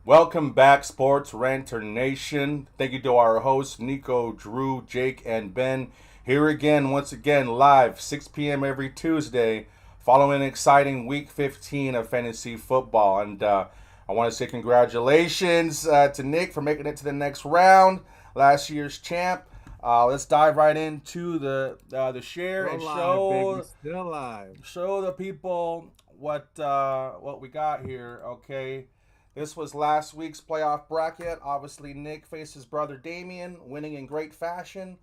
Welcome back, SportRanter Nation. Thank you to our hosts, Nico, Drew, Jake, and Ben. Here again, once again, live, 6 p.m. every Tuesday, following an exciting Week 15 of fantasy football. And I want to say congratulations to Nick for making it to the next round, last year's champ. Let's dive right into the share Still and alive, baby. show Still alive. show the people what we got here. Okay, this was last week's playoff bracket. Obviously, Nick faced his brother Damian, winning in great fashion,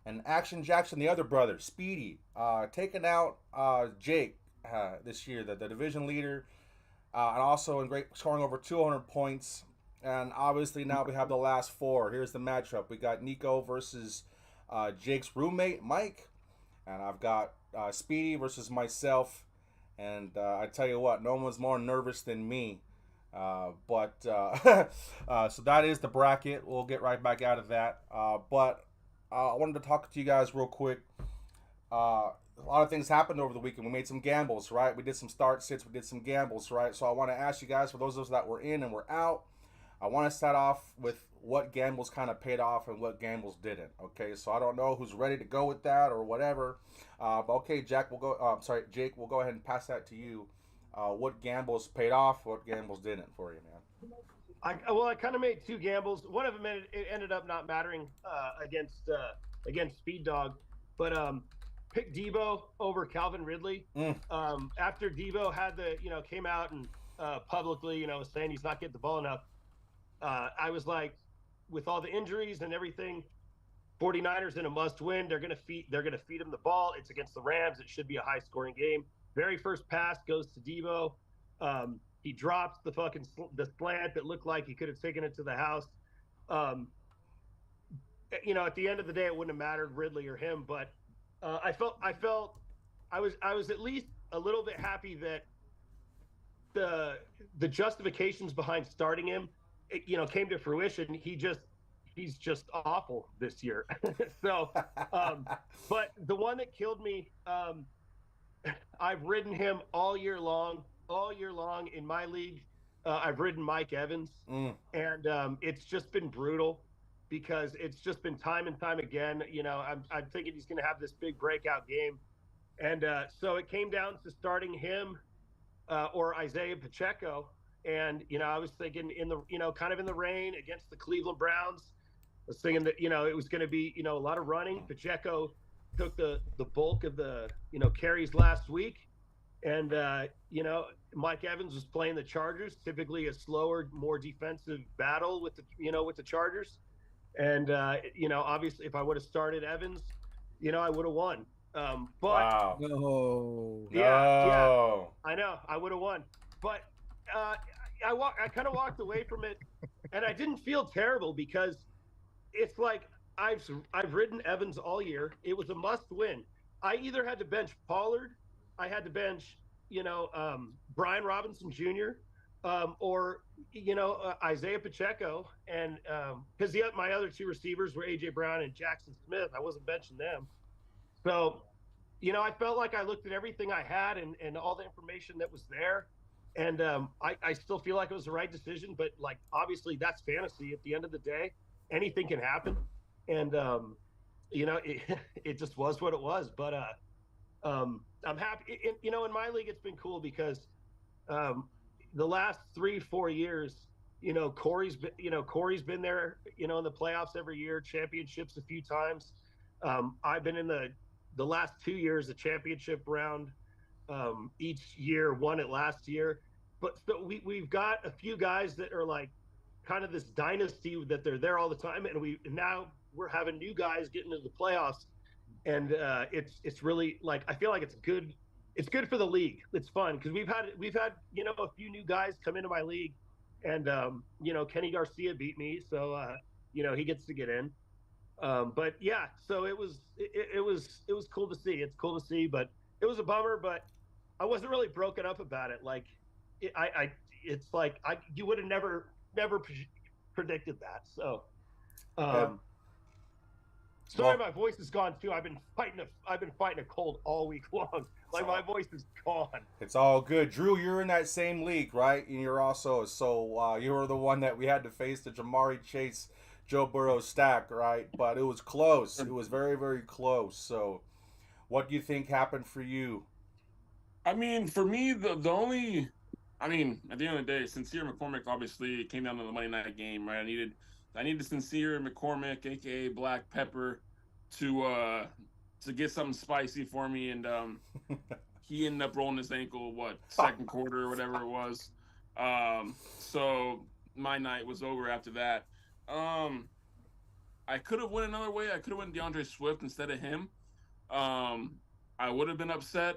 and Action Jackson, the other brother, Speedy, taking out Jake this year, the division leader, and also in great scoring over 200 points. And obviously now we have the last four. Here's the matchup. We got Nico versus Jake's roommate Mike, and I've got Speedy versus myself. And I tell you what, no one's more nervous than me. But so that is the bracket. We'll get right back out of that. But I wanted to talk to you guys real quick. A lot of things happened over the weekend. We made some gambles, right? We did some start sits. We did some gambles, right? So I want to ask you guys, for those of us that were in and were out, I want to start off with what gambles kind of paid off and what gambles didn't. Okay, so I don't know who's ready to go with that or whatever. But okay, Jack, we'll go. Sorry, Jake, we'll go ahead and pass that to you. What gambles paid off? What gambles didn't for you, man? I kind of made two gambles. One of them it ended up not mattering against Speed Dog, but pick Debo over Calvin Ridley. Mm. After Debo had came out and publicly was saying he's not getting the ball enough. I was like, with all the injuries and everything, 49ers in a must win. They're gonna feed him the ball. It's against the Rams. It should be a high scoring game. Very first pass goes to Debo. He drops the slant that looked like he could have taken it to the house. Um, at the end of the day, it wouldn't have mattered Ridley or him, but I was at least a little bit happy that the justifications behind starting him, came to fruition. He's just awful this year. so, but the one that killed me, I've ridden him all year long in my league. I've ridden Mike Evans, Mm. and it's just been brutal because it's just been time and time again. I'm thinking he's going to have this big breakout game, and so it came down to starting him or Isaiah Pacheco. And I was thinking in the kind of in the rain against the Cleveland Browns. I was thinking that it was going to be a lot of running. Pacheco took the bulk of the carries last week, and Mike Evans was playing the Chargers, typically a slower, more defensive battle with the Chargers. And obviously, if I would have started Evans, I would have won. But Wow. No. yeah, No. I know I would have won. But uh, I kind of walked away from it, and I didn't feel terrible because it's like I've ridden Evans all year. It was a must win. I either had to bench Pollard, I had to bench Brian Robinson Jr. Or Isaiah Pacheco, and because my other two receivers were AJ Brown and Jackson Smith. I wasn't benching them, so I felt like I looked at everything I had and all the information that was there, and I still feel like it was the right decision. But like obviously that's fantasy. At the end of the day, anything can happen, and it, it just was what it was. But I'm happy. In my league, it's been cool because um, the last 3-4 years, Corey's been there, in the playoffs every year, championships a few times. I've been in the last 2 years, the championship round, each year, won it last year. But so we've got a few guys that are like kind of this dynasty that they're there all the time, and now we're having new guys getting into the playoffs, and it's really like I feel like it's good. It's good for the league. It's fun because we've had a few new guys come into my league, and Kenny Garcia beat me, so he gets to get in. But yeah, so it was cool to see. It's cool to see, but it was a bummer. But I wasn't really broken up about it. Like it's like you would have never predicted that. So Yeah. um, Sorry, Well, my voice is gone too. I've been fighting a cold all week long. Like my so voice is gone. it's all good. Drew, you're in that same league, right? And you're also you were the one that we had to face the Jamari Chase, Joe Burrow stack, right? But it was close. It was very very close. So, what do you think happened for you? I mean, for me, the only, I mean, at the end of the day, Sincere McCormick obviously came down to the Monday night game, right? I needed Sincere McCormick, aka Black Pepper, to uh to get something spicy for me, and he ended up rolling his ankle, what, second quarter or whatever it was. So my night was over after that. Um, I could have went another way. I could have went DeAndre Swift instead of him. Um, I would have been upset.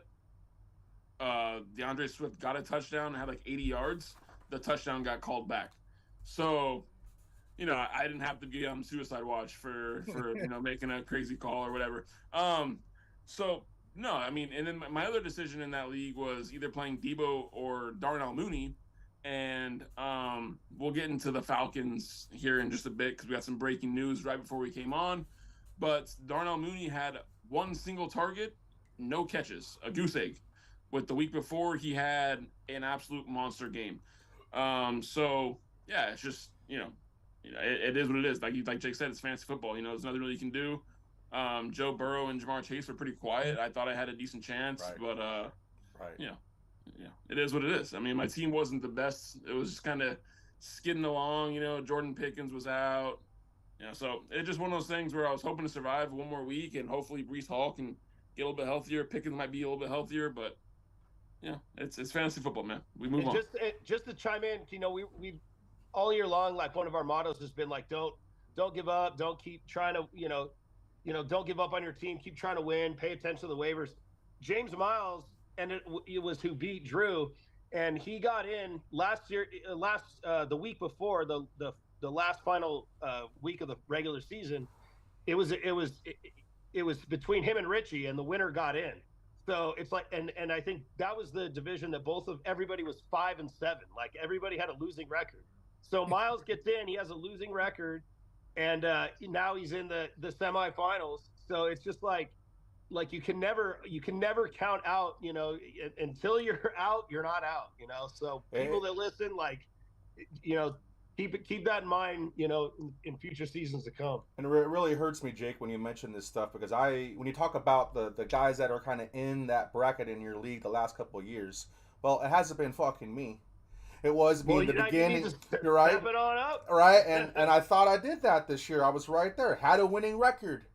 DeAndre Swift got a touchdown, had like 80 yards. The touchdown got called back. So, I didn't have to be on suicide watch for making a crazy call or whatever. So no, I mean, and then my other decision in that league was either playing Debo or Darnell Mooney, and we'll get into the Falcons here in just a bit because we got some breaking news right before we came on. But Darnell Mooney had one single target, no catches, a goose egg. With the week before, he had an absolute monster game. So yeah, it's just it is what it is. Like Jake said, it's fantasy football. There's nothing really you can do. Joe Burrow and Jamar Chase were pretty quiet. I thought I had a decent chance, Right. but Right. you know, it is what it is. I mean, my team wasn't the best. It was just kind of skidding along. Jordan Pickens was out. So it's just one of those things where I was hoping to survive one more week, and hopefully Brees Hall can get a little bit healthier. Pickens might be a little bit healthier, but it's fantasy football, man. We move And on. just to chime in, we all year long, like one of our mottos has been like, don't give up, don't keep trying to, don't give up on your team, keep trying to win, pay attention to the waivers. James Miles, and it was who beat Drew, and he got in last year, the week before the last final week of the regular season. It was between him and Richie, and the winner got in. So it's like, and I think that was the division that everybody was 5-7. Like everybody had a losing record. So Miles gets in, he has a losing record, and now he's in the semifinals. So it's just like you can never count out, until you're out, you're not out. So people that listen, like, you know, keep that in mind, in future seasons to come. And it really hurts me, Jake, when you mention this stuff because when you talk about the guys that are kind of in that bracket in your league the last couple of years, well, it hasn't been fucking me. It was me in the beginning. You're right. Step it on up. Right, and I thought I did that this year. I was right there, had a winning record,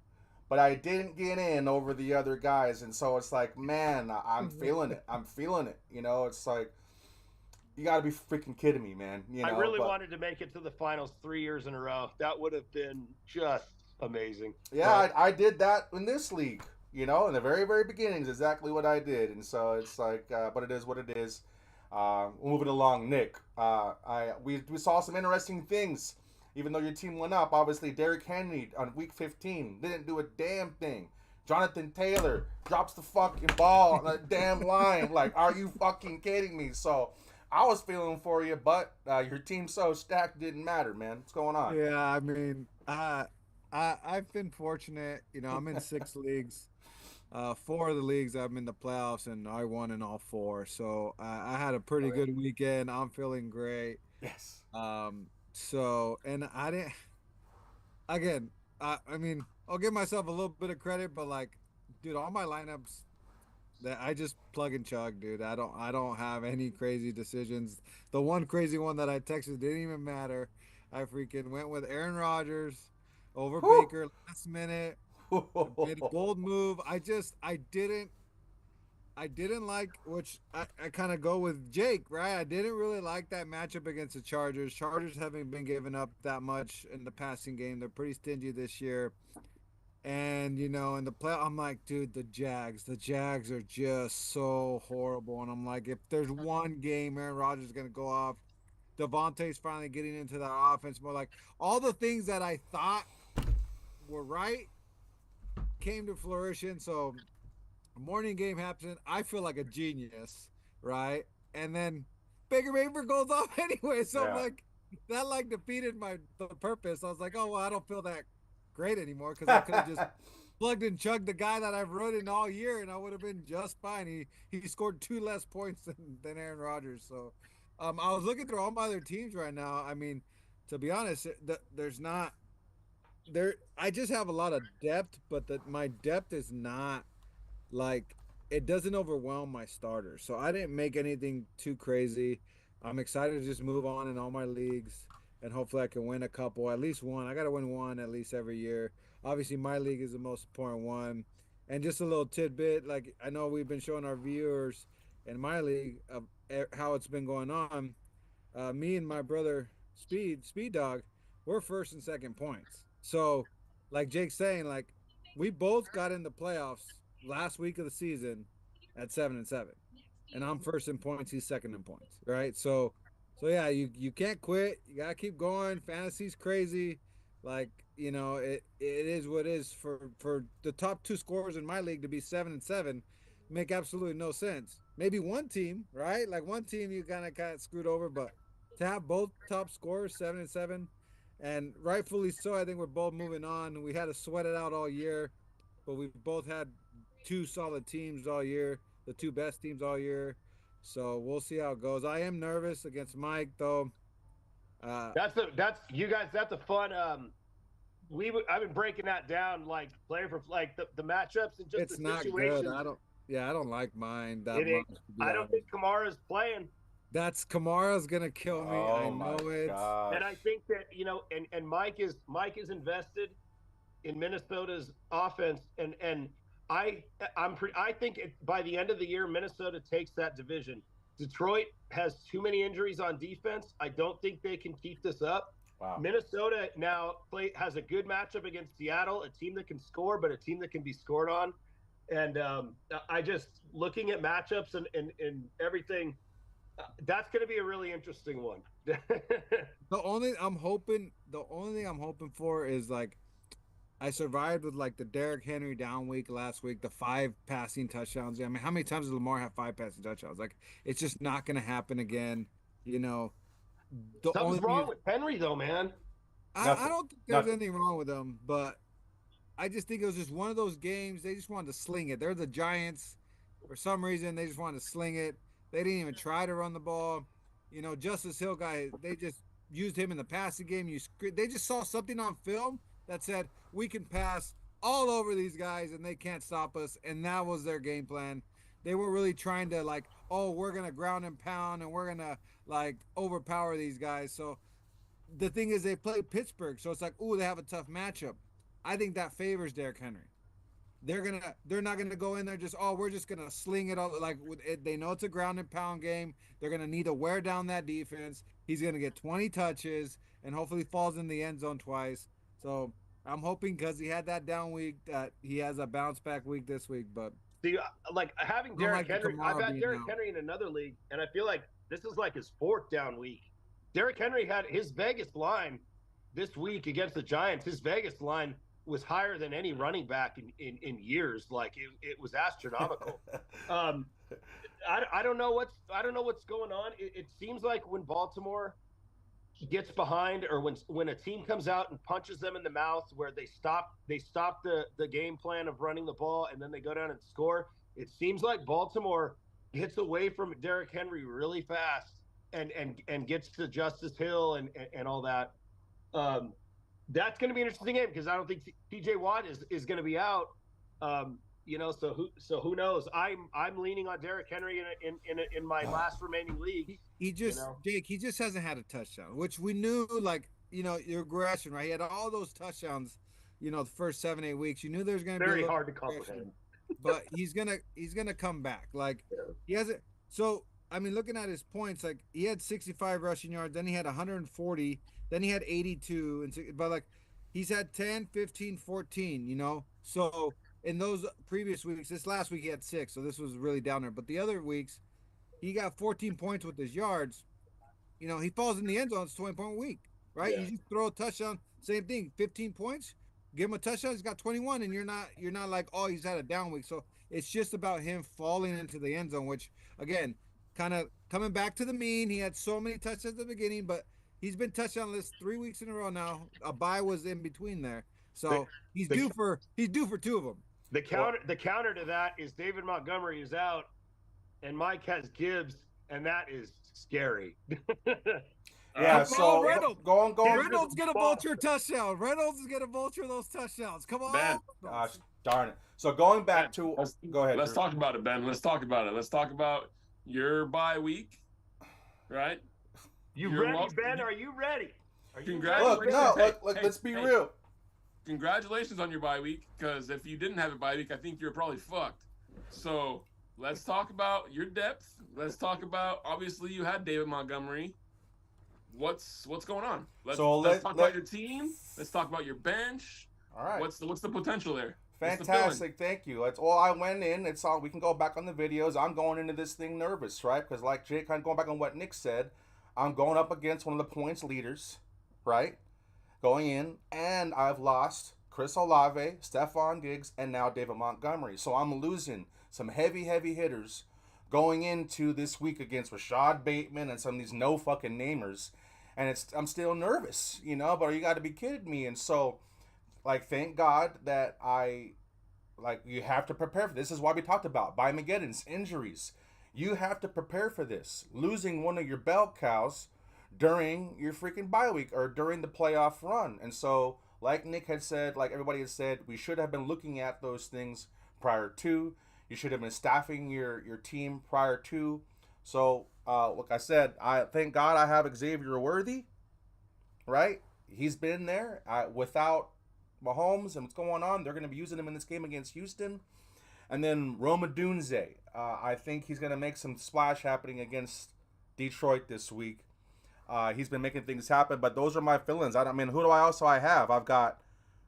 but I didn't get in over the other guys, and so it's like, man, I'm feeling it. I'm feeling it. It's like you got to be freaking kidding me, man. I really wanted to make it to the finals 3 years in a row. That would have been just amazing. Yeah, I did that in this league. In the very, very beginning is exactly what I did, and so it's like, but it is what it is. Moving along, Nick. We saw some interesting things. Even though your team went up, obviously Derrick Henry on week 15 didn't do a damn thing. Jonathan Taylor drops the fucking ball on the damn line. Like, are you fucking kidding me? So I was feeling for you, but your team's so stacked, didn't matter, man. What's going on? Yeah, I mean, I've been fortunate. I'm in 6 leagues. 4 of the leagues I'm in the playoffs, and I won in all 4. So I had a pretty good weekend. I'm feeling great. Yes. And I didn't. Again, I mean, I'll give myself a little bit of credit, but like, dude, all my lineups that I just plug and chug, dude. I don't have any crazy decisions. The one crazy one that I texted didn't even matter. I freaking went with Aaron Rodgers over Baker last minute. Made a bold move. I didn't like, which I kind of go with Jake, right? I didn't really like that matchup against the Chargers. Chargers haven't been giving up that much in the passing game. They're pretty stingy this year. And, in the play, I'm like, dude, the Jags are just so horrible. And I'm like, if there's one game Aaron Rodgers is going to go off, Devontae's finally getting into that offense more. Like, all the things that I thought were right came to fruition. So morning game happens. I feel like a genius, right? And then Baker Mayfield goes off anyway. So I'm like, that like defeated the purpose. I was like, oh well, I don't feel that great anymore because I could have just plugged and chugged the guy that I've run in all year, and I would have been just fine. He scored 2 less points than Aaron Rodgers. So, I was looking through all my other teams right now. I mean, to be honest, there's not there. I just have a lot of depth, but my depth is not like it doesn't overwhelm my starters. So I didn't make anything too crazy. I'm excited to just move on in all my leagues and hopefully I can win a couple, at least one. I got to win one at least every year. Obviously, my league is the most important one. And just a little tidbit, like I know we've been showing our viewers in my league of how it's been going on. Me and my brother Speed Dog, we're first and second points. So, like Jake's saying, like we both got in the playoffs last week of the season at 7-7, and I'm first in points. He's second in points, right? So yeah, you can't quit. You gotta keep going. Fantasy's crazy. Like it is what it is for the top two scorers in my league to be 7-7 make absolutely no sense. Maybe one team, right? Like one team you kind of screwed over, but to have both top scorers 7-7, and rightfully so, I think we're both moving on. We had to sweat it out all year, but we've both had two solid teams all year, the two best teams all year. So we'll see how it goes. I am nervous against Mike though. That's you guys. That's a fun. I've been breaking that down like player for like the matchups and just It's the not situations. good. I don't like mine that It ain't. much. To be I don't honest. think Kamara's playing, That's Kamara's gonna kill me. I Oh my know it. gosh. and I think that and Mike is invested in Minnesota's offense, and I think by the end of the year, Minnesota takes that division. Detroit has too many injuries on defense. I don't think they can keep this up. Wow. Minnesota now has a good matchup against Seattle, a team that can score, but a team that can be scored on. And I just looking at matchups and everything, that's going to be a really interesting one. The only thing I'm hoping for is like I survived with like the Derrick Henry down week last week, the 5 passing touchdowns. I mean, how many times does Lamar have 5 passing touchdowns? Like, it's just not going to happen again. You know, the Something's only wrong with Henry, though, man. I don't think there's Nothing. anything wrong with him, but I just think it was just one of those games. They just wanted to sling it. They're the Giants. For some reason, they just wanted to sling it. They didn't even try to run the ball. Justice Hill guy, they just used him in the passing game. They just saw something on film that said we can pass all over these guys and they can't stop us. And that was their game plan. They were really trying to like, oh, we're gonna ground and pound and we're gonna like overpower these guys. So the thing is, they play Pittsburgh, so it's like, oh, they have a tough matchup. I think that favors Derrick Henry. They're not gonna go in there just, oh, we're just gonna sling it all. Like they know it's a ground and pound game. They're gonna need to wear down that defense. He's gonna get 20 touches and hopefully falls in the end zone twice. So I'm hoping because he had that down week that he has a bounce back week this week. But See, like having Derrick Henry, I've had Derrick out. Henry in another league, and I feel like this is like his fourth down week. Derrick Henry had his Vegas line this week against the Giants. His Vegas line was higher than any running back in years. Like it was astronomical. I don't know what's going on. It seems like when Baltimore gets behind, or when a team comes out and punches them in the mouth, where they stop the game plan of running the ball and then they go down and score. It seems like Baltimore gets away from Derrick Henry really fast and gets to Justice Hill and all that. That's going to be an interesting game because I don't think TJ Watt is going to be out. So who knows? I'm leaning on Derrick Henry in my last remaining league. He just Jake, he just hasn't had a touchdown, which we knew. Like your regression, right? He had all those touchdowns. The first 7-8 weeks, you knew there's going to be very hard to comprehend. But he's gonna come back. Like he hasn't. So I mean, looking at his points, like he had 65 rushing yards, then he had 140, then he had 82, but like he's had 10, 15, 14. So in those previous weeks, this last week he had 6, so this was really down there. But the other weeks, he got 14 points with his yards. He falls in the end zone. It's 20-point week, right? Yeah. You just throw a touchdown, same thing, 15 points. Give him a touchdown, he's got 21, and you're not like, oh, he's had a down week. So it's just about him falling into the end zone, which again, kind of coming back to the mean. He had so many touchdowns at the beginning, but he's been touchdownless 3 weeks in a row now. A bye was in between there. So he's the- due for 2 of them. The counter to that is David Montgomery is out, and Mike has Gibbs, and that is scary. Yeah, Oh, so Reynolds. going. Reynolds gonna vulture touchdown. Reynolds is gonna vulture those touchdowns. Come on. Ben. Gosh darn it. So going back to go ahead. Let's Drew. talk about it, Ben. Let's talk about it. Let's talk about your bye week, right? You You're ready, welcome. Ben? Are you ready? Are you Congratulations. ready? Look, let's be real. Congratulations on your bye week, because if you didn't have a bye week, I think you're probably fucked. So let's talk about your depth. Let's talk about, obviously you had David Montgomery. What's going on? Let's talk about your team. Let's talk about your bench. All right. What's the potential there? Fantastic, thank you. That's all I went in. It's all we can go back on the videos. I'm going into this thing nervous, right? Because like Jake, kind of going back on what Nick said, I'm going up against one of the points leaders, right? Going in, and I've lost Chris Olave, Stephon Diggs, and now David Montgomery. So I'm losing some heavy hitters going into this week against Rashad Bateman and some of these no fucking namers. And I'm still nervous, you know, but you got to be kidding me. And so, like, thank God that you have to prepare for this. This is why we talked about Mageddon's injuries. You have to prepare for this. Losing one of your bell cows during your freaking bye week or during the playoff run. And so, like Nick had said, like everybody had said, we should have been looking at those things prior to. You should have been staffing your team prior to. So, like I said, I thank God I have Xavier Worthy, right? He's been there. Without Mahomes and what's going on, they're going to be using him in this game against Houston. And then Roma Dunze, I think he's going to make some splash happening against Detroit this week. He's been making things happen, but those are my feelings. Who do I also have? I've got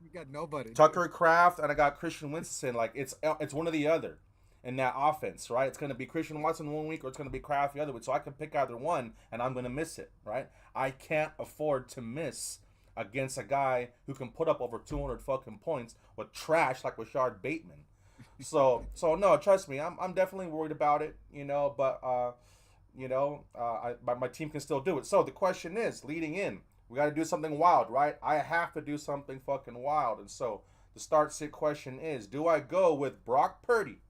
You got nobody. Tucker Kraft and I got Christian Winston. Like it's one or the other in that offense, right? It's going to be Christian Watson one week or it's going to be Kraft the other week. So I can pick either one and I'm going to miss it, right? I can't afford to miss against a guy who can put up over 200 fucking points with trash like Rashard Bateman. So no, trust me, I'm definitely worried about it, you know, but my team can still do it. So the question is, leading in, we got to do something wild, right? I have to do something fucking wild. And so the start sit question is, do I go with Brock Purdy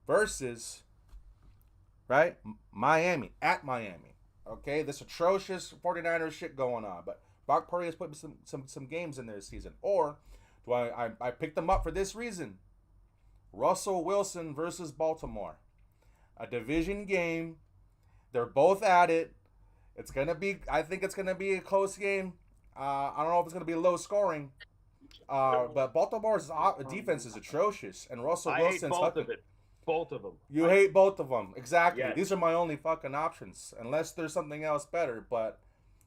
versus, right, Miami, at Miami? Okay, this atrocious 49ers shit going on, but Brock Purdy has put some games in there this season. Or do I pick them up for this reason? Russell Wilson versus Baltimore. A division game. They're both at it. I think it's gonna be a close game. I don't know if it's gonna be low scoring. But Baltimore's defense is atrocious, and Russell Wilson's both of them. You hate both of them, exactly. Yes. These are my only fucking options, unless there's something else better. But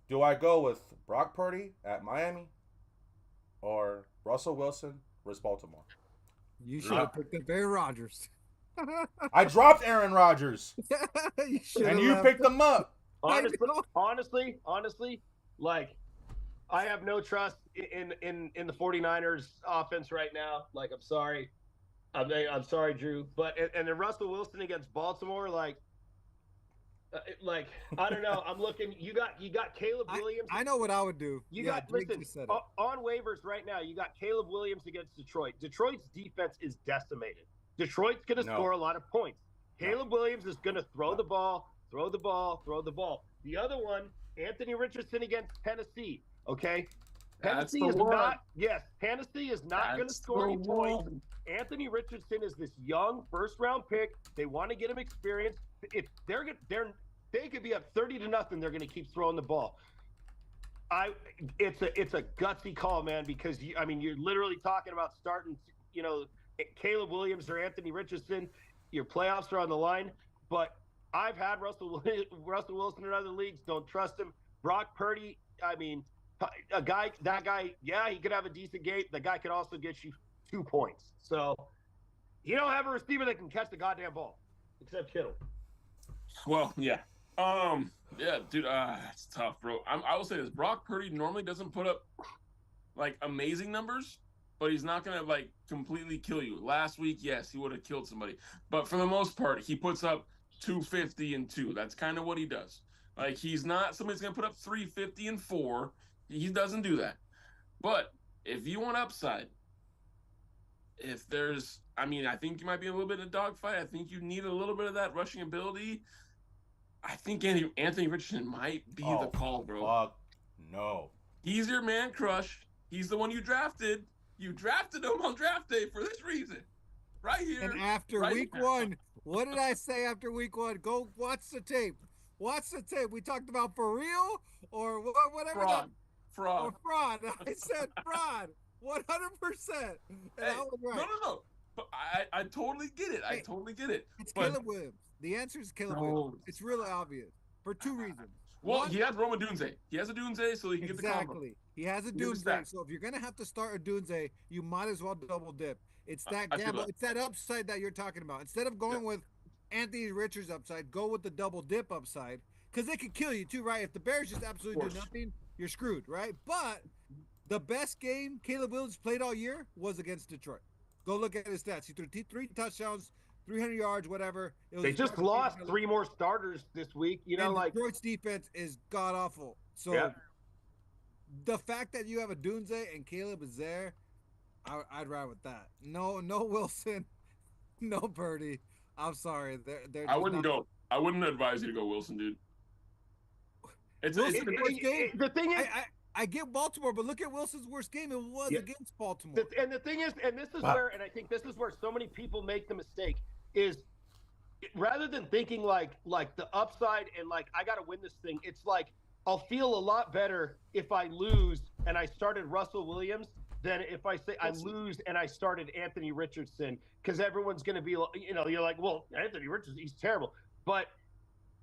do I go with Brock Purdy at Miami or Russell Wilson versus Baltimore? You should have picked up Aaron Rodgers. I dropped Aaron Rodgers, and you picked him up. Honestly, like I have no trust in the 49ers offense right now. Like I'm sorry, Drew, but and then Russell Wilson against Baltimore, like I don't know. I'm looking. You got Caleb Williams. I know what I would do. Listen on waivers right now. You got Caleb Williams against Detroit. Detroit's defense is decimated. Detroit's going to score a lot of points. Caleb Williams is going to throw the ball. The other one, Anthony Richardson against Tennessee. Okay, Tennessee is not going to score any points. Anthony Richardson is this young first-round pick. They want to get him experience. If they could be up 30-0. They're going to keep throwing the ball. It's a gutsy call, man, because you're literally talking about starting, Caleb Williams or Anthony Richardson. Your playoffs are on the line, but I've had Russell Wilson in other leagues. Don't trust him. Brock Purdy. That guy. Yeah, he could have a decent game. The guy could also get you 2 points. So you don't have a receiver that can catch the goddamn ball, except Kittle. Well, yeah. Yeah, dude, it's tough, bro. I will say this: Brock Purdy normally doesn't put up like amazing numbers, but he's not gonna like completely kill you. Last week, yes, he would have killed somebody, but for the most part, he puts up 250 and 2. That's kind of what he does. Like he's not somebody's gonna put up 350 and 4. He doesn't do that. But if you want upside, if there's, I mean, I think you might be a little bit of a dogfight. I think you need a little bit of that rushing ability. I think Anthony Richardson might be the call, bro. Fuck no. He's your man crush. He's the one you drafted. You drafted him on draft day for this reason. Right here. And after right week here. 1, what did I say after week 1? Go watch the tape. Watch the tape. We talked about for real or whatever. Fraud. Or fraud. I said fraud. 100%. And Hey, I was right. No. But I totally get it. I totally get it. It's but, Caleb Williams. The answer is Caleb No. Williams. It's really obvious for 2 reasons. Well, One, he has Roman Dunze. He has a Dunze, so he can get the combo. exactly. He has a Give us Dunze. that. So if you're gonna have to start a Dunze, you might as well double dip. It's that I feel gamble. that. It's that upside that you're talking about. Instead of going with Anthony Richards upside, go with the double dip upside because it could kill you too, right? If the Bears just absolutely do nothing, you're screwed, right? But the best game Caleb Williams played all year was against Detroit. Go look at his stats. He threw 3 touchdowns, 300 yards, whatever. They just lost 3 more starters this week. You know, and like Detroit's defense is god awful. So the fact that you have a Dunze and Caleb is there, I'd ride with that. No Wilson, no Purdy. I'm sorry. They're I wouldn't go. I wouldn't advise you to go Wilson, dude. It's Wilson's worst game. The thing is, I get Baltimore, but look at Wilson's worst game. It was against Baltimore. and the thing is, and this is where, and I think this is where so many people make the mistake is rather than thinking like the upside and like I got to win this thing, it's like I'll feel a lot better if I lose and I started Russell Williams than if I say I lose and I started Anthony Richardson, because everyone's going to be, you know, you're like, well, Anthony Richardson, he's terrible. But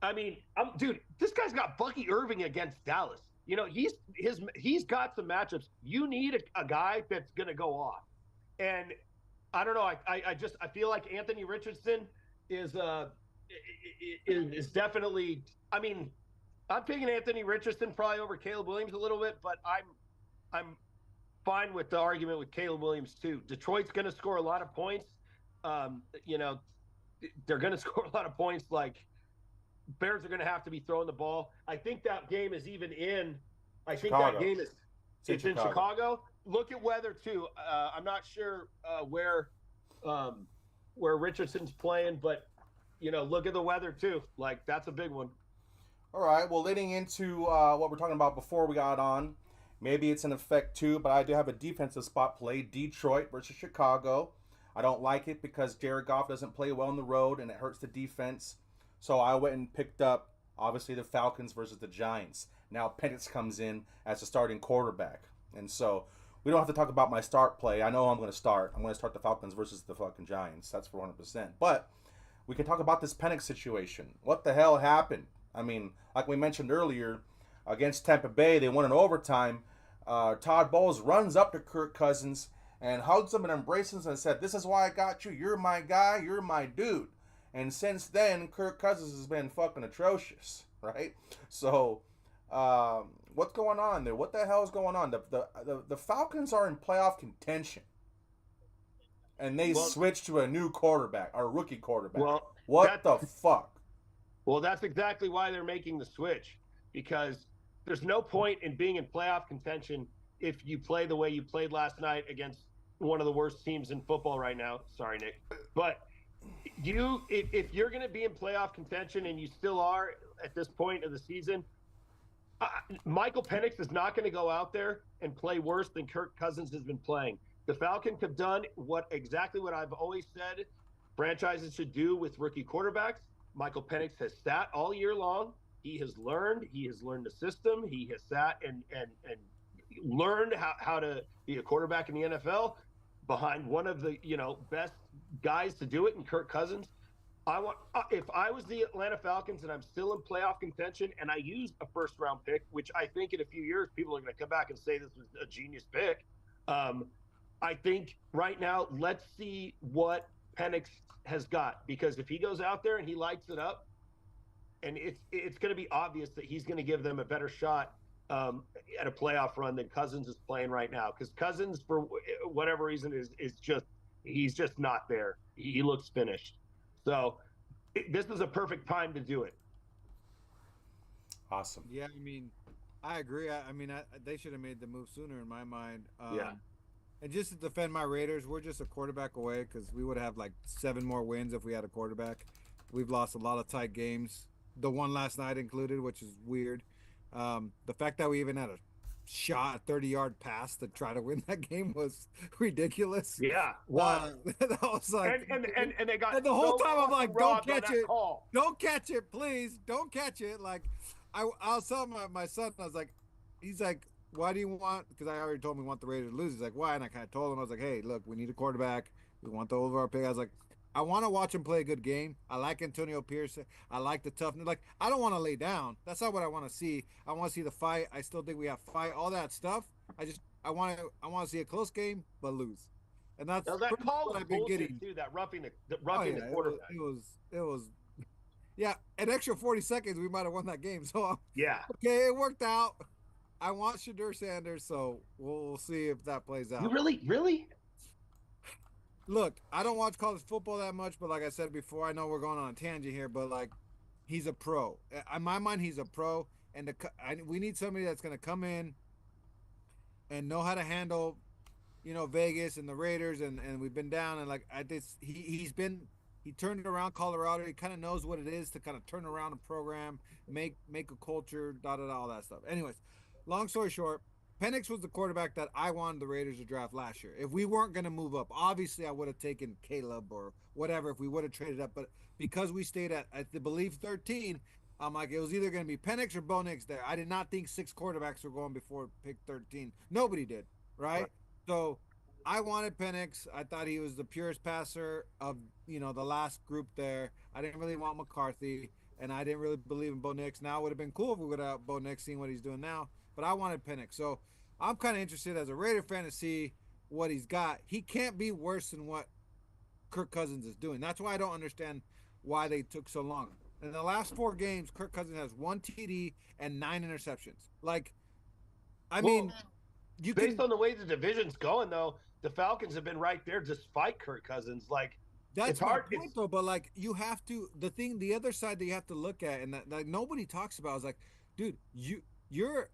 I mean, dude, this guy's got Bucky Irving against Dallas. You know, he's got some matchups. You need a guy that's going to go off. And I don't know. I feel like Anthony Richardson is definitely. I mean, I'm picking Anthony Richardson probably over Caleb Williams a little bit, but I'm fine with the argument with Caleb Williams too. Detroit's going to score a lot of points. You know, they're going to score a lot of points. Like Bears are going to have to be throwing the ball. I think that game is even in. I think Chicago. that game is. It's in Chicago. Look at weather too. I'm not sure where Richardson's playing, but you know, look at the weather too. Like that's a big one. All right. Well, leading into what we're talking about before we got on, maybe it's an effect too, but I do have a defensive spot play: Detroit versus Chicago. I don't like it because Jared Goff doesn't play well on the road, and it hurts the defense. So I went and picked up, obviously, the Falcons versus the Giants. Now Penix comes in as a starting quarterback. And so we don't have to talk about my start play. I know I'm going to start. I'm going to start the Falcons versus the fucking Giants. That's for 100%. But we can talk about this Penix situation. What the hell happened? I mean, like we mentioned earlier, against Tampa Bay, they won in overtime. Todd Bowles runs up to Kirk Cousins and hugs him and embraces him and said, "This is why I got you. You're my guy. You're my dude." And since then, Kirk Cousins has been fucking atrocious, right? So, what's going on there? What the hell is going on? The Falcons are in playoff contention, and they switched to a new quarterback, or rookie quarterback. Well, what the fuck? Well, that's exactly why they're making the switch, because there's no point in being in playoff contention if you play the way you played last night against one of the worst teams in football right now. Sorry, Nick, but if you're going to be in playoff contention, and you still are at this point of the season, Michael Penix is not going to go out there and play worse than Kirk Cousins has been playing. The Falcons have done exactly what I've always said franchises should do with rookie quarterbacks. Michael Penix has sat all year long. He has learned the system. He has sat and learned how to be a quarterback in the NFL behind one of the best guys to do it in Kirk Cousins. If I was the Atlanta Falcons and I'm still in playoff contention and I use a first round pick, which I think in a few years people are going to come back and say this was a genius pick. I think right now, let's see what Penix has got, because if he goes out there and he lights it up, and it's going to be obvious that he's going to give them a better shot at a playoff run than Cousins is playing right now, because Cousins, for whatever reason, he's just not there. He looks finished. So this is a perfect time to do it. Awesome. Yeah, I mean, I agree. I mean, they should have made the move sooner in my mind. Yeah. And just to defend my Raiders, we're just a quarterback away because we would have like 7 more wins if we had a quarterback. We've lost a lot of tight games, the one last night included, which is weird. The fact that we even had a shot, a 30-yard pass to try to win that game was ridiculous. Yeah, wow. That was like, and they got and the whole so time I'm like, don't robbed on catch that it, call. don't catch it, please, don't catch it. Like, I was telling my son, I was like, he's like, why do you want? Because I already told him we want the Raiders to lose. He's like, why? And I kind of told him, I was like, hey, look, we need a quarterback. We want the over our pick. I was like, I want to watch him play a good game. I like Antonio Pierce. I like the toughness. Like, I don't want to lay down. That's not what I want to see. I want to see the fight. I still think we have fight, all that stuff. I want to see a close game, but lose. And that's Now, that call what was I've been bullshit getting. too. That roughing the Oh, yeah, quarterback. it was, yeah, an extra 40 seconds, we might have won that game. So, Yeah. okay, it worked out. I want Shadur Sanders, so we'll see if that plays out. You really? Look, I don't watch college football that much, but like I said before, I know we're going on a tangent here, but like, he's a pro. In my mind, he's a pro, and we need somebody that's going to come in and know how to handle, Vegas and the Raiders, and we've been down, and like he turned around Colorado. He kind of knows what it is to kind of turn around a program, make a culture, all that stuff. Anyways, long story short, Penix was the quarterback that I wanted the Raiders to draft last year. If we weren't going to move up, obviously I would have taken Caleb or whatever if we would have traded up. But because we stayed at the believe 13, I'm like, it was either going to be Penix or Bo Nix there. I did not think 6 quarterbacks were going before pick 13. Nobody did, right? So I wanted Penix. I thought he was the purest passer of, the last group there. I didn't really want McCarthy, and I didn't really believe in Bo Nix. Now it would have been cool if we would have Bo Nix, seeing what he's doing now. But I wanted Penix. So I'm kind of interested as a Raider fan to see what he's got. He can't be worse than what Kirk Cousins is doing. That's why I don't understand why they took so long. In the last 4 games, Kirk Cousins has 1 TD and 9 interceptions. Like, I mean, based on the way the division's going, though, the Falcons have been right there despite Kirk Cousins. Like, that's it's hard. My point, though. But like, you have to the other side that you have to look at, and that like nobody talks about is like, dude, your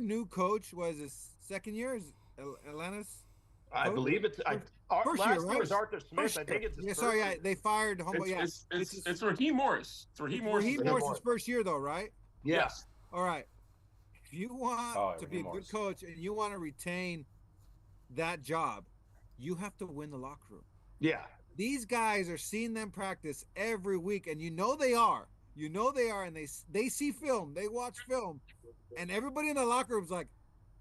new coach was his second year. Is Atlanta's? I believe it's first last year, right? year was Arthur Smith. I think it's his first year. They fired Humble. It's Raheem Morris. It's Raheem Morris's first year, though, right? Yes. All right. If you want to be a good coach and you want to retain that job, you have to win the locker room. Yeah. These guys are seeing them practice every week, and they are. And they see film, they watch film, and everybody in the locker room's like,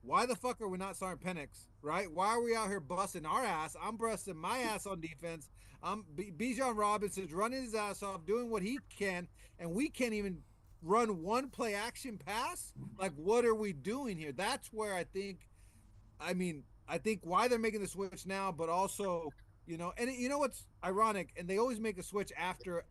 why the fuck are we not starting Penix, right? Why are we out here busting our ass? I'm busting my ass on defense. Bijan Robinson's running his ass off, doing what he can, and we can't even run one play action pass? Like, what are we doing here? That's where I think why they're making the switch now, but also, and you know what's ironic, and they always make a switch after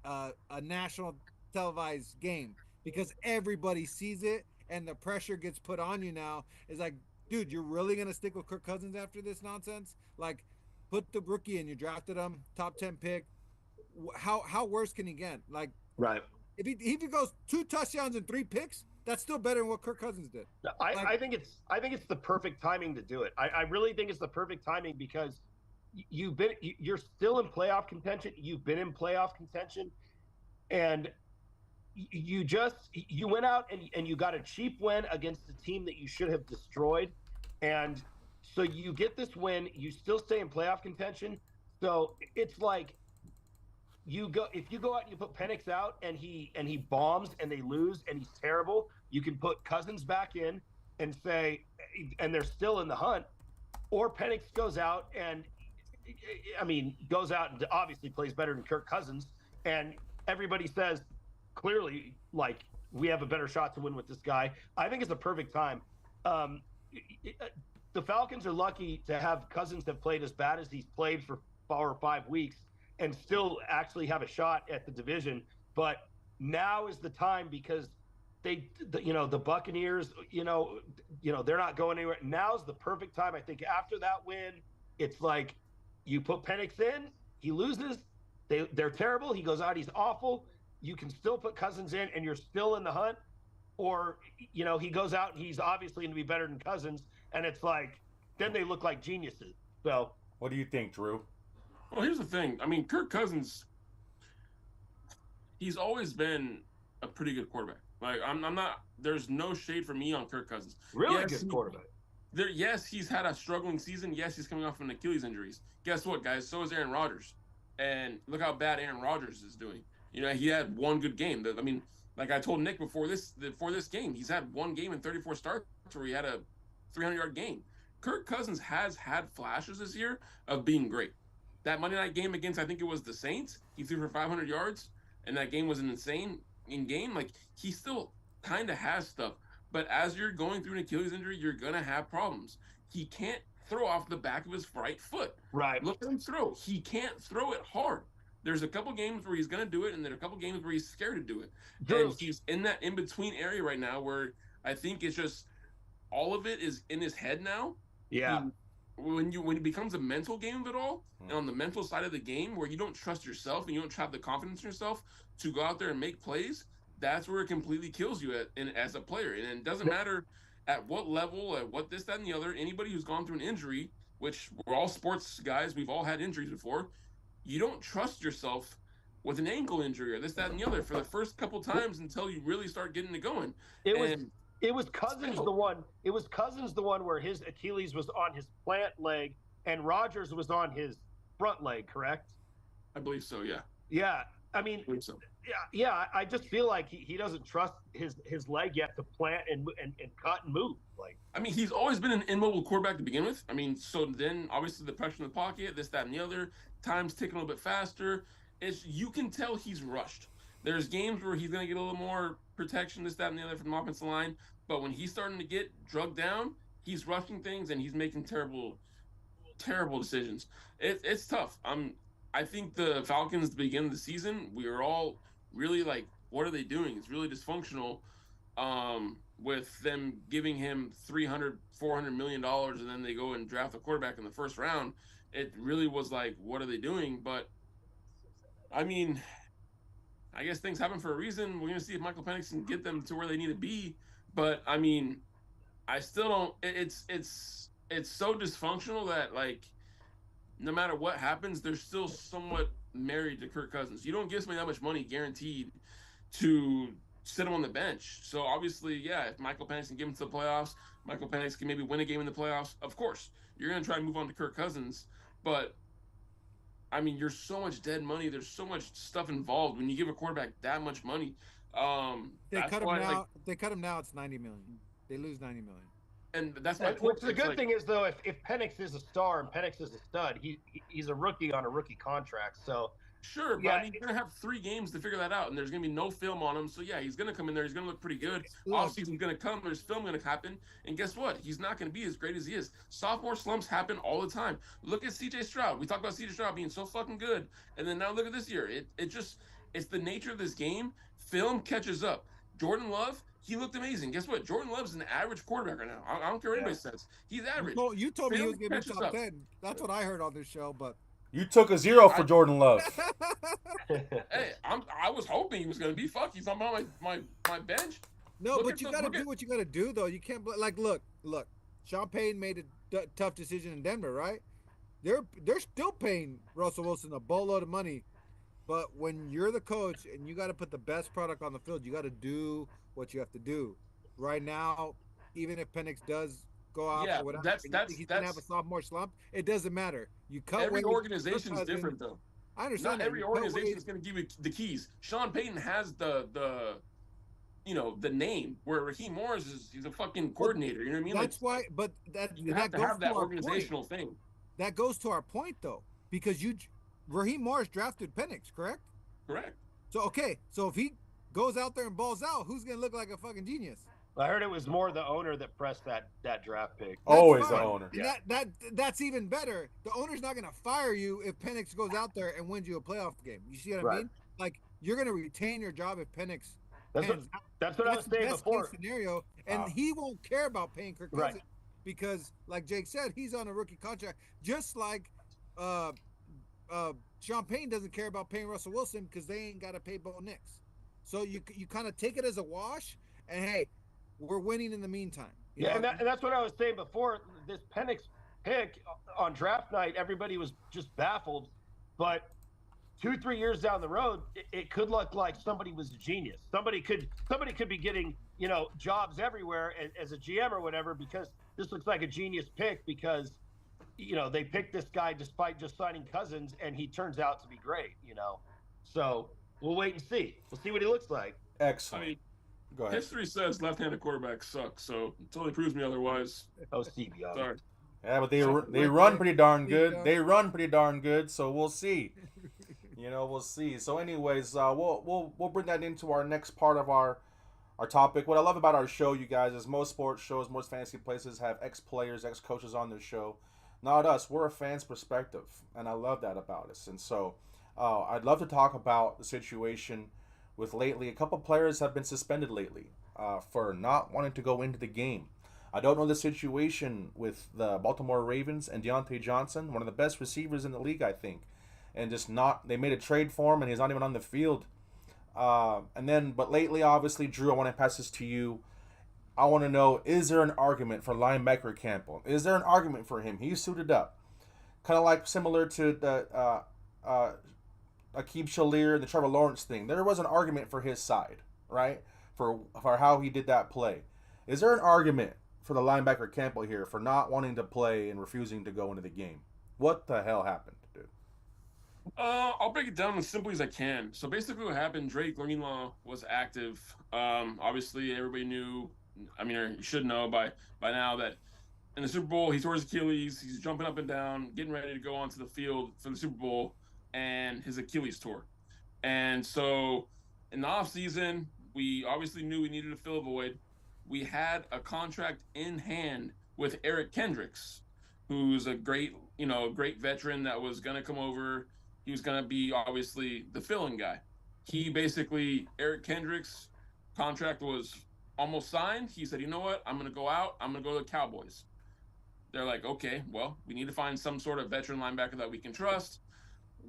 a national televised game because everybody sees it and the pressure gets put on you now. It's like, dude, you're really going to stick with Kirk Cousins after this nonsense? Like, put the rookie in, you drafted him, top 10 pick. How worse can he get? Like, right. If he goes 2 touchdowns and 3 picks, that's still better than what Kirk Cousins did. I think it's the perfect timing to do it. I really think it's the perfect timing because you're still in playoff contention. You've been in playoff contention, and you went out and you got a cheap win against a team that you should have destroyed, and so you get this win. You still stay in playoff contention. So it's like if you go out and you put Penix out and he bombs and they lose and he's terrible, you can put Cousins back in and say, and they're still in the hunt, or Penix goes out and obviously plays better than Kirk Cousins, and everybody says clearly, like, we have a better shot to win with this guy. I think it's the perfect time. The Falcons are lucky to have Cousins have played as bad as he's played for 4 or 5 weeks and still actually have a shot at the division. But now is the time because the Buccaneers, they're not going anywhere. Now's the perfect time. I think after that win, it's like you put Penix in, he loses, they're terrible, he goes out, he's awful. You can still put Cousins in and you're still in the hunt, or he goes out and he's obviously going to be better than Cousins, and it's like, then they look like geniuses. So What do you think, Drew? Well, here's the thing. I mean, Kirk Cousins, he's always been a pretty good quarterback. Like I'm not. There's no shade for me on Kirk Cousins. really Yes, good quarterback. yes, he's had a struggling season. Yes, he's coming off an Achilles injuries. Guess what, guys? So is Aaron Rodgers, and look how bad Aaron Rodgers is doing. You know, he had one good game. I mean, like I told Nick before this game, he's had one game in 34 starts where he had a 300-yard game. Kirk Cousins has had flashes this year of being great. That Monday night game against, I think it was the Saints, he threw for 500 yards, and that game was an insane in game. Like he still kind of has stuff, but as you're going through an Achilles injury, you're gonna have problems. He can't throw off the back of his right foot. Right. Look at him throw. He can't throw it hard. There's a couple games where he's gonna do it, and there are a couple games where he's scared to do it. Drew. And he's in that in between area right now where I think it's just all of it is in his head now. Yeah. When it becomes a mental game of it all, and on the mental side of the game where you don't trust yourself and you don't have the confidence in yourself to go out there and make plays, that's where it completely kills you as a player. And it doesn't matter at what level, at what this, that, and the other. Anybody who's gone through an injury, which we're all sports guys, we've all had injuries before. You don't trust yourself with an ankle injury or this, that, and the other for the first couple times until you really start getting it going. It was Cousins the one. It was Cousins the one where his Achilles was on his plant leg and Rodgers was on his front leg. Correct? I believe so. Yeah. Yeah. I mean, I believe so. yeah. I just feel like he doesn't trust his leg yet to plant and cut and move. Like, I mean, he's always been an immobile quarterback to begin with. I mean, so then obviously the pressure in the pocket, this, that, and the other, time's ticking a little bit faster. You can tell he's rushed. There's games where he's going to get a little more protection, this, that, and the other from the offensive line. But when he's starting to get drugged down, he's rushing things and he's making terrible decisions. It's tough. I think the Falcons at the beginning of the season, we were all really like, what are they doing? It's really dysfunctional. With them giving him $300-400 million and then they go and draft a quarterback in the first round. It really was like, what are they doing? But I mean, I guess things happen for a reason. We're going to see if Michael Penix can get them to where they need to be. But I mean, I still don't. It's so dysfunctional that like, no matter what happens, they're still somewhat married to Kirk Cousins. You don't give somebody that much money guaranteed to sit him on the bench. So obviously, yeah, if Michael Penix can get him to the playoffs, Michael Penix can maybe win a game in the playoffs. Of course, you're going to try and move on to Kirk Cousins, but I mean, there's so much dead money. There's so much stuff involved when you give a quarterback that much money. They cut him now. Like, they cut him now. It's $90 million. They lose $90 million. And that's my point. The good thing is though, if Penix is a star and Penix is a stud, he's a rookie on a rookie contract. So sure, but yeah. I mean, you're gonna have 3 games to figure that out, and there's gonna be no film on him. So yeah, he's gonna come in there. He's gonna look pretty good. Offseason's gonna come. There's film gonna happen, and guess what? He's not gonna be as great as he is. Sophomore slumps happen all the time. Look at C.J. Stroud. We talked about C.J. Stroud being so fucking good, and then now look at this year. It's the nature of this game. Film catches up. Jordan Love, he looked amazing. Guess what? Jordan Love's an average quarterback right now. I don't care what anybody says. He's average. You told me he was going to be top 10. That's what I heard on this show, but you took a 0 for Jordan Love. Hey, I was hoping he was going to be. Fuck, he's on my bench. No, but you got to do what you got to do, though. You can't like look. Sean Payton made a tough decision in Denver, right? They're still paying Russell Wilson a boatload of money. But when you're the coach and you got to put the best product on the field, you got to do what you have to do. Right now, even if Penix does go out or whatever, he's going to have a sophomore slump. It doesn't matter. You cut every organization is different, though. I understand. Not every organization is going to give you the keys. Sean Payton has the name where Raheem Morris he's a fucking coordinator. You know what I mean? That's why. But you have to have that organizational thing. That goes to our point, though, because Raheem Morris drafted Penix, correct? Correct. So if he goes out there and balls out, who's gonna look like a fucking genius? I heard it was more the owner that pressed that draft pick. Always the owner. Yeah. That's even better. The owner's not gonna fire you if Penix goes out there and wins you a playoff game. You see what I mean? Like you're gonna retain your job if Penix. That's what I was saying before. Case scenario, and he won't care about paying Kirk Cousins because, like Jake said, he's on a rookie contract, just like Sean Payton doesn't care about paying Russell Wilson because they ain't got to pay Bo Nix. So you kind of take it as a wash, and hey, we're winning in the meantime. And that's what I was saying before. This Penix pick on draft night, everybody was just baffled. But 2-3 years down the road, it could look like somebody was a genius. Somebody could be getting jobs everywhere as a GM or whatever, because this looks like a genius pick, because they picked this guy despite just signing Cousins, and he turns out to be great. So we'll wait and see. We'll see what he looks like. I Excellent. mean, Go ahead. history says left-handed quarterbacks suck, so until he proves me otherwise, Oh, Steve Young. sorry. Yeah, but they run pretty darn good. They run pretty darn good. So we'll see. We'll see. So, anyways, we'll bring that into our next part of our topic. What I love about our show, you guys, is most sports shows, most fantasy places have ex-players, ex-coaches on their show. Not us. We're a fan's perspective, and I love that about us. And so, I'd love to talk about the situation with lately. A couple players have been suspended lately for not wanting to go into the game. I don't know the situation with the Baltimore Ravens and Deontay Johnson, one of the best receivers in the league, I think. And they made a trade for him, and he's not even on the field. But lately, obviously, Drew, I want to pass this to you. I want to know, is there an argument for linebacker Campbell? Is there an argument for him? He's suited up. Kind of like similar to the Aqib Shalir and the Trevor Lawrence thing. There was an argument for his side, right? For how he did that play. Is there an argument for the linebacker Campbell here for not wanting to play and refusing to go into the game? What the hell happened, dude? I'll break it down as simply as I can. So basically what happened, Drake Greenlaw was active. Obviously everybody knew, or you should know by now, that in the Super Bowl he tore his Achilles. He's jumping up and down, getting ready to go onto the field for the Super Bowl, and his Achilles tore. And so in the offseason, we obviously knew we needed to fill a void. We had a contract in hand with Eric Kendricks, who's a great veteran that was going to come over. He was going to be obviously the fill-in guy. Eric Kendricks' contract was almost signed. He said, you know what? I'm going to go out. I'm going to go to the Cowboys. They're like, okay, well, we need to find some sort of veteran linebacker that we can trust.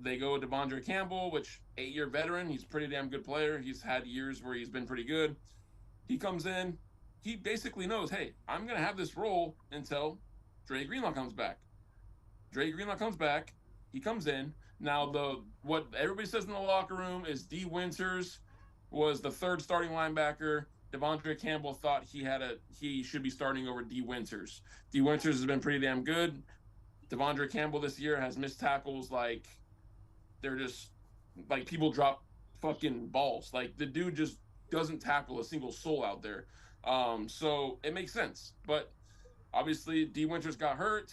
They go with Devondre Campbell, which 8-year veteran. He's a pretty damn good player. He's had years where he's been pretty good. He comes in. He basically knows, hey, I'm going to have this role until Dre Greenlaw comes back. Dre Greenlaw comes back. He comes in. Now, what everybody says in the locker room is D. Winters was the third starting linebacker. Devondre Campbell thought he should be starting over D. Winters. D. Winters has been pretty damn good. Devondre Campbell this year has missed tackles like they're just like people drop fucking balls. Like the dude just doesn't tackle a single soul out there. So it makes sense. But obviously D. Winters got hurt.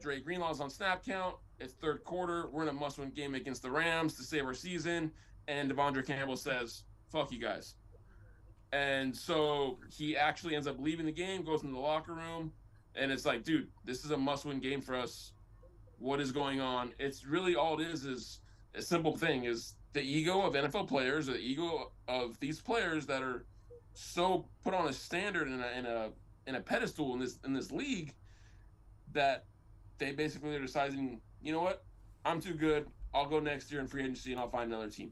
Dre Greenlaw's on snap count. It's third quarter. We're in a must-win game against the Rams to save our season. And Devondre Campbell says, fuck you guys. And so he actually ends up leaving the game, goes into the locker room, and it's like, dude, this is a must-win game for us. What is going on? It's really all it is a simple thing, is the ego of NFL players, the ego of these players that are so put on a standard in a pedestal in this league, that they basically are deciding, you know what, I'm too good. I'll go next year in free agency and I'll find another team.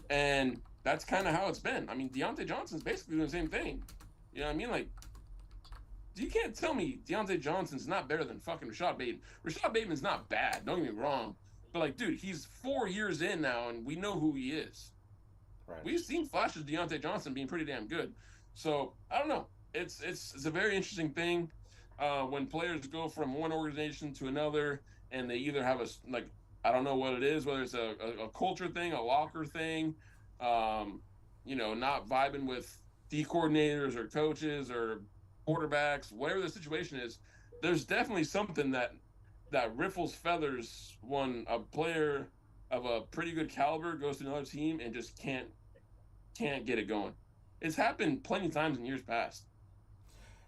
And that's kind of how it's been. I mean, Deontay Johnson's basically doing the same thing. You know what I mean? Like, you can't tell me Deontay Johnson's not better than fucking Rashad Bateman. Rashad Bateman's not bad, don't get me wrong. But, like, dude, he's 4 years in now, and we know who he is. Right. We've seen flashes of Deontay Johnson being pretty damn good. So, I don't know. It's a very interesting thing when players go from one organization to another, and they either have I don't know what it is, whether it's a culture thing, a locker thing, not vibing with D coordinators or coaches or quarterbacks, whatever the situation is. There's definitely something that riffles feathers when a player of a pretty good caliber goes to another team and just can't get it going. It's happened plenty of times in years past.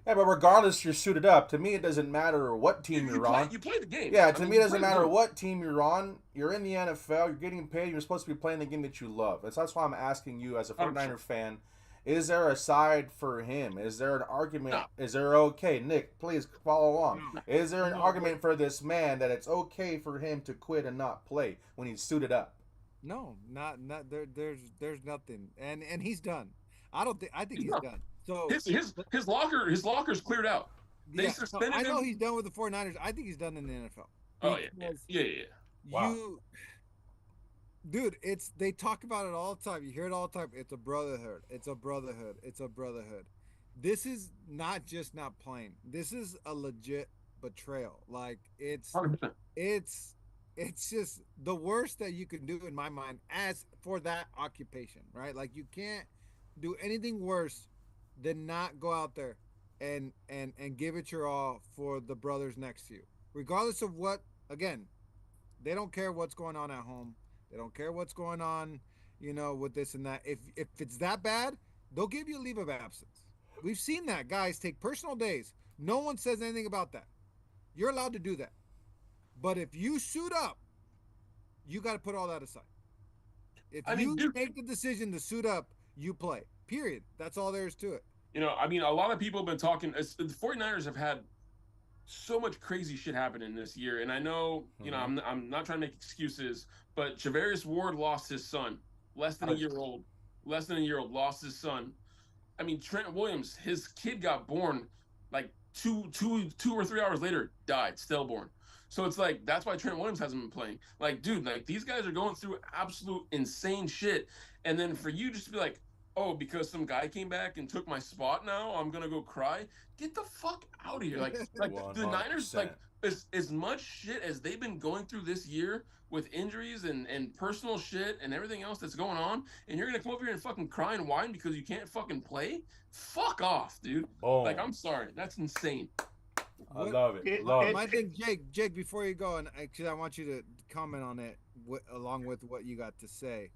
Yeah, but regardless, you're suited up. To me, it doesn't matter what team you're on. You play the game. Yeah, to me, it doesn't matter what team you're on. You're in the NFL. You're getting paid. You're supposed to be playing the game that you love. That's why I'm asking you, as a 49er fan, is there a side for him? Is there an argument? No. Is there okay? Nick, please follow along. No. Is there an argument for this man that it's okay for him to quit and not play when he's suited up? No, not there's nothing. And he's done. I think he's done. So his locker's cleared out. They Yeah, no, I suspended know him. he's done with the 49ers. I think he's done in the NFL Oh yeah, yeah, because yeah, yeah. Wow. you, dude, it's they talk about it all the time. You hear it all the time. It's a brotherhood. It's a brotherhood. It's a brotherhood. This is not just not playing. This is a legit betrayal. Like 100%. it's it's just the worst that you can do in my mind as for that occupation, right? Like you can't do anything worse than not go out there and give it your all for the brothers next to you. Regardless of what, again, they don't care what's going on at home. They don't care what's going on, with this and that. If it's that bad, they'll give you a leave of absence. We've seen that guys take personal days. No one says anything about that. You're allowed to do that. But if you suit up, you got to put all that aside. If I mean, you dude, make the decision to suit up, you play. Period. That's all there is to it. I mean, a lot of people have been talking. The 49ers have had so much crazy shit happening this year, and I know, I'm not trying to make excuses, but Javarius Ward lost his son, less than a year old, lost his son. I mean, Trent Williams, his kid got born like 2 or 3 hours later, died, stillborn. So it's like that's why Trent Williams hasn't been playing. Like, dude, like these guys are going through absolute insane shit, and then for you just to be like, oh, because some guy came back and took my spot, now I'm gonna go cry. Get the fuck out of here! Like One the hundred Niners, like percent. as much shit as they've been going through this year with injuries and personal shit and everything else that's going on, and you're gonna come over here and fucking cry and whine because you can't fucking play? Fuck off, dude. Like, Boom. I'm sorry, that's insane. I What love it. It- Love it- it. my thing, Jake, before you go, and because I want you to comment on it along with what you got to say.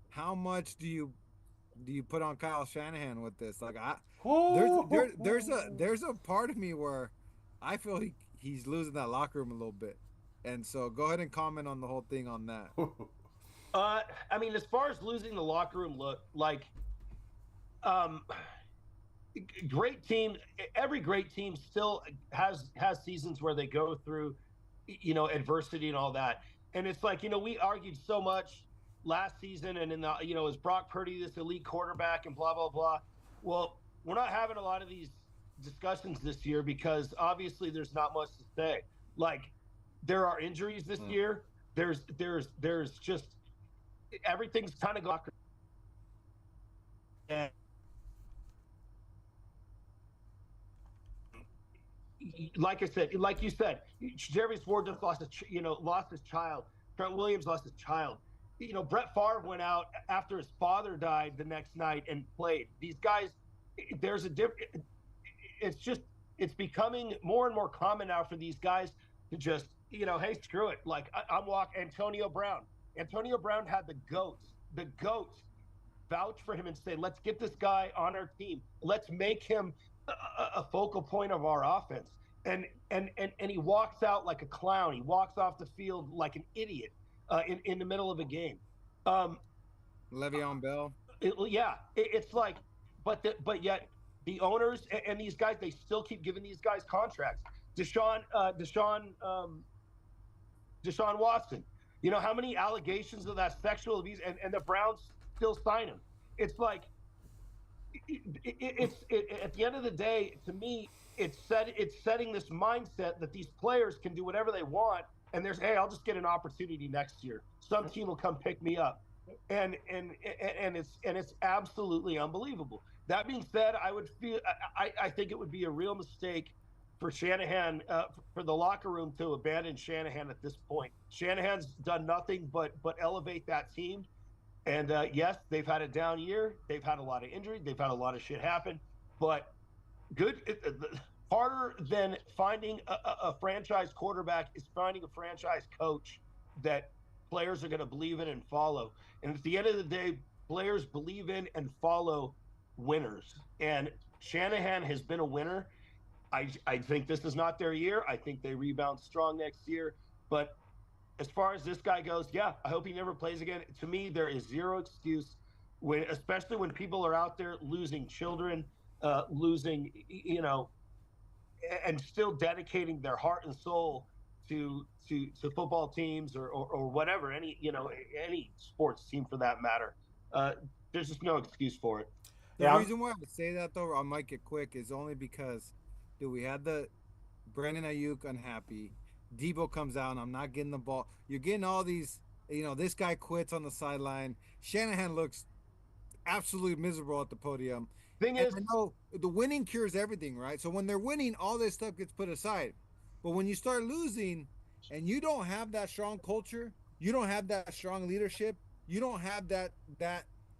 How much do you put on Kyle Shanahan with this? Like there's a part of me where I feel he's losing that locker room a little bit, and so go ahead and comment on the whole thing on that. I mean, as far as losing the locker room, look like, um, great team. Every great team still has seasons where they go through, adversity and all that. And it's like, we argued so much last season, and in the, is Brock Purdy this elite quarterback and blah blah blah. Well, we're not having a lot of these discussions this year because obviously there's not much to say. Like, there are injuries this year. There's just everything's kind of gone. And like I said, like you said, Jerry's Ward just lost his child. Trent Williams lost his child. Brett Favre went out after his father died the next night and played. These guys, there's a different. It's becoming more and more common now for these guys to just, hey, screw it. Like I'm walking Antonio Brown. Antonio Brown had the goats vouch for him and say, let's get this guy on our team. Let's make him a focal point of our offense. And he walks out like a clown. He walks off the field like an idiot in the middle of a game. Le'Veon Bell. It's like, but yet the owners and these guys, they still keep giving these guys contracts. Deshaun Watson. You know how many allegations of that sexual abuse, and the Browns still sign him. It's like, at the end of the day, to me, it's setting this mindset that these players can do whatever they want, and hey, I'll just get an opportunity next year. Some team will come pick me up, and it's absolutely unbelievable. That being said, I think it would be a real mistake for Shanahan, for the locker room to abandon Shanahan at this point. Shanahan's done nothing but elevate that team. And yes, they've had a down year. They've had a lot of injury. They've had a lot of shit happen. But harder than finding a franchise quarterback is finding a franchise coach that players are going to believe in and follow. And at the end of the day, players believe in and follow winners. And Shanahan has been a winner. I think this is not their year. I think they rebound strong next year. But as far as this guy goes, yeah, I hope he never plays again. To me, there is zero excuse especially when people are out there losing children, losing, and still dedicating their heart and soul to football teams or whatever, any sports team for that matter. There's just no excuse for it. The reason why I would say that though, I might get quick, is only because Dude, we had the Brandon Ayuk unhappy. Debo comes out, and I'm not getting the ball. You're getting all these. This guy quits on the sideline. Shanahan looks absolutely miserable at the podium. Thing And is, I know the winning cures everything, right? So when they're winning, all this stuff gets put aside. But when you start losing and you don't have that strong culture, you don't have that strong leadership, you don't have that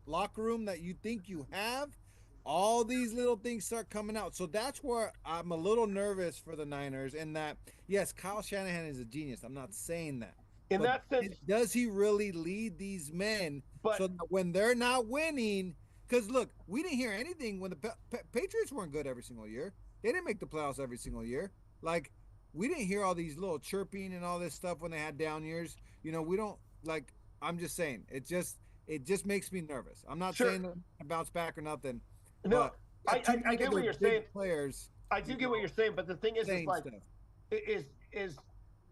locker room that you think you have, all these little things start coming out. So that's where I'm a little nervous for the Niners in that yes, Kyle Shanahan is a genius. I'm not saying that. in But that sense, does he really lead these men but so that when they're not winning, because look, we didn't hear anything when the Patriots weren't good every single year. They didn't make the playoffs every single year. Like we didn't hear all these little chirping and all this stuff when they had down years. We don't like. I'm just saying, it just makes me nervous. I'm not sure, saying to bounce back or nothing, no, but I, too I many get of what their you're big saying. players, I do get what you're saying, but the thing is saying like stuff. is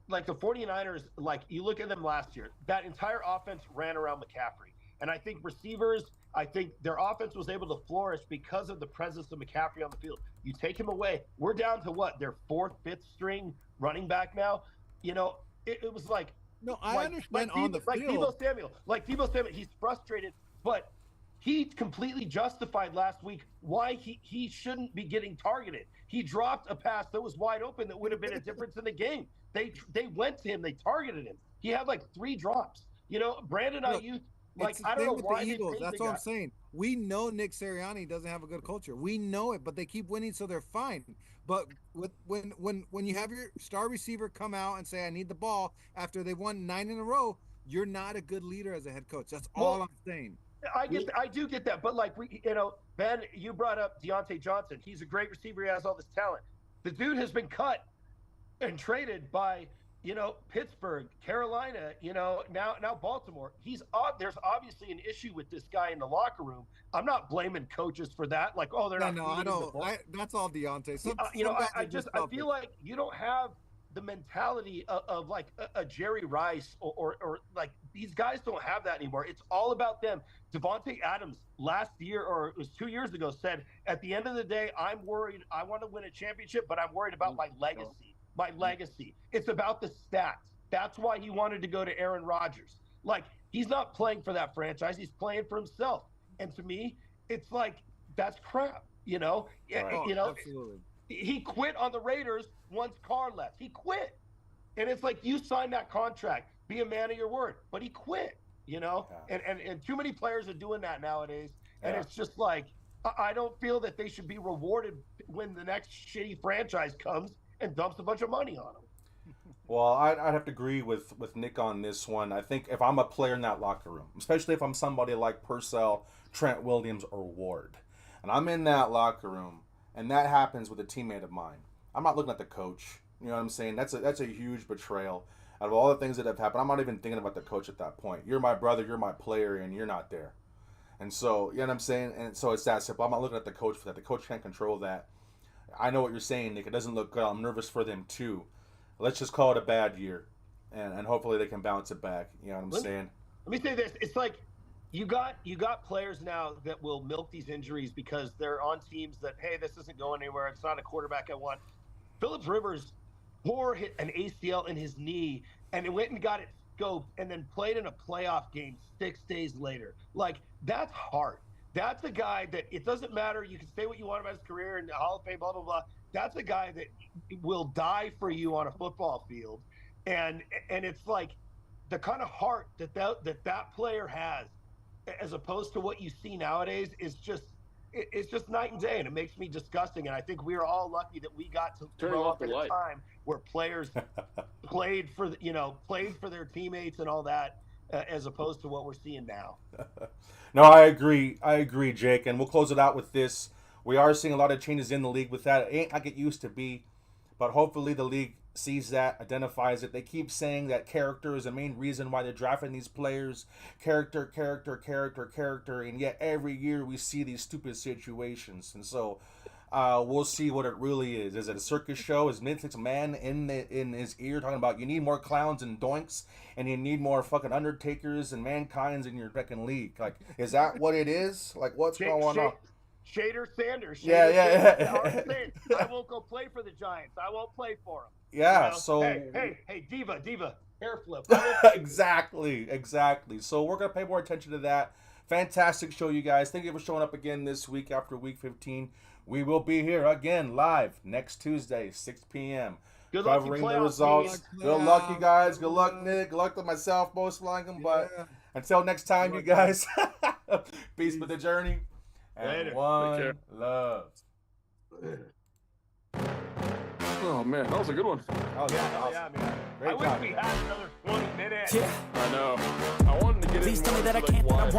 like the 49ers, like you look at them last year, that entire offense ran around McCaffrey. And I think receivers, I think their offense was able to flourish because of the presence of McCaffrey on the field. You take him away, we're down to what, their fourth, fifth string running back now. It was No, I like understand on the field. Like Debo Samuel, he's frustrated, but he completely justified last week why he shouldn't be getting targeted. He dropped a pass that was wide open that would have been a difference in the game. They went to him, they targeted him. He had like 3 drops. Brandon Look, Ayuk, it's like the I don't same know with the why they Eagles. paid the That's what guy. I'm saying. We know Nick Sirianni doesn't have a good culture. We know it, but they keep winning, so they're fine. But when you have your star receiver come out and say, "I need the ball," after they won 9 in a row, you're not a good leader as a head coach. That's all Well, I'm saying. I do get that, but like Ben, you brought up Deontay Johnson. He's a great receiver. He has all this talent. The dude has been cut and traded by Pittsburgh, Carolina, now Baltimore. There's obviously an issue with this guy in the locker room. I'm not blaming coaches for that. Like, oh, they're Yeah, not no, I feeding him the don't. ball. That's all Deontay. Some You know, some guys I are just just I selfish. feel like you don't have the mentality of like a Jerry Rice or like these guys don't have that anymore. It's all about them. Devontae Adams last year, or it was 2 years ago, said at the end of the day, I'm worried. I want to win a championship, but I'm worried about my legacy. My legacy. It's about the stats. That's why he wanted to go to Aaron Rodgers. Like he's not playing for that franchise. He's playing for himself. And to me, it's like that's crap. Right. Oh, You know, absolutely. he quit on the Raiders once Carr left. He quit. And it's like you signed that contract. Be a man of your word. But he quit, Yeah. And too many players are doing that nowadays. And Yeah. it's just like I don't feel that they should be rewarded when the next shitty franchise comes and dumps a bunch of money on them. Well, I'd have to agree with Nick on this one. I think if I'm a player in that locker room, especially if I'm somebody like Purcell, Trent Williams, or Ward, and I'm in that locker room, and that happens with a teammate of mine, I'm not looking at the coach. You know what I'm saying? That's a huge betrayal. Out of all the things that have happened, I'm not even thinking about the coach at that point. You're my brother, you're my player, and you're not there. And so, you know what I'm saying? And so it's that simple. I'm not looking at the coach for that. The coach can't control that. I know what you're saying, Nick. It doesn't look good. I'm nervous for them too. Let's just call it a bad year, and hopefully they can bounce it back. You know what I'm Let me, saying? let me say this. It's like you got players now that will milk these injuries because they're on teams that, hey, this isn't going anywhere. It's not a quarterback I want. Phillips Rivers tore an ACL in his knee and it went and got it scoped and then played in a playoff game 6 days later. Like, that's hard. That's a guy that it doesn't matter. You can say what you want about his career and the Hall of Fame, blah, blah, blah. That's a guy that will die for you on a football field. And it's like the kind of heart that player has as opposed to what you see nowadays is just it's just night and day, and it makes me disgusting. And I think we are all lucky that we got to Turning grow off up the in a light. time where players played for their teammates and all that, as opposed to what we're seeing now. No, I agree. I agree, Jake. And we'll close it out with this. We are seeing a lot of changes in the league with that. It ain't like it used to be, but hopefully the league sees that, identifies it. They keep saying that character is the main reason why they're drafting these players. Character, character, character, character. And yet every year we see these stupid situations. And so we'll see what it really is. Is it a circus show? Is Vince McMahon in his ear talking about you need more clowns and doinks and you need more fucking Undertakers and Mankind's in your fucking league? Like, is that what it is? Like, what's Shane, going on? Shane, Shader Sanders. Yeah, Shader yeah, Sanders. yeah. Already saying, I won't go play for the Giants. I won't play for them. Yeah, You know? so Hey, diva, hair flip. I won't play for you. exactly. So we're gonna pay more attention to that. Fantastic show, you guys. Thank you for showing up again this week after week 15. We will be here again live next Tuesday, 6 p.m. Good luck, you covering the playoff results. teams. Good luck, you guys. Playoffs. Good luck, Nick. Good luck to myself, most likely. But Yeah. until next time, you Good luck, guys. Peace with the journey. And Later. one Take love. Oh man, that was a good one. Oh, yeah, awesome. Yeah, man. Great I wish job. we had another 20 minutes. Yeah. I know. I wanted to get Please in tell me more that I into, like, can't, that I why won't.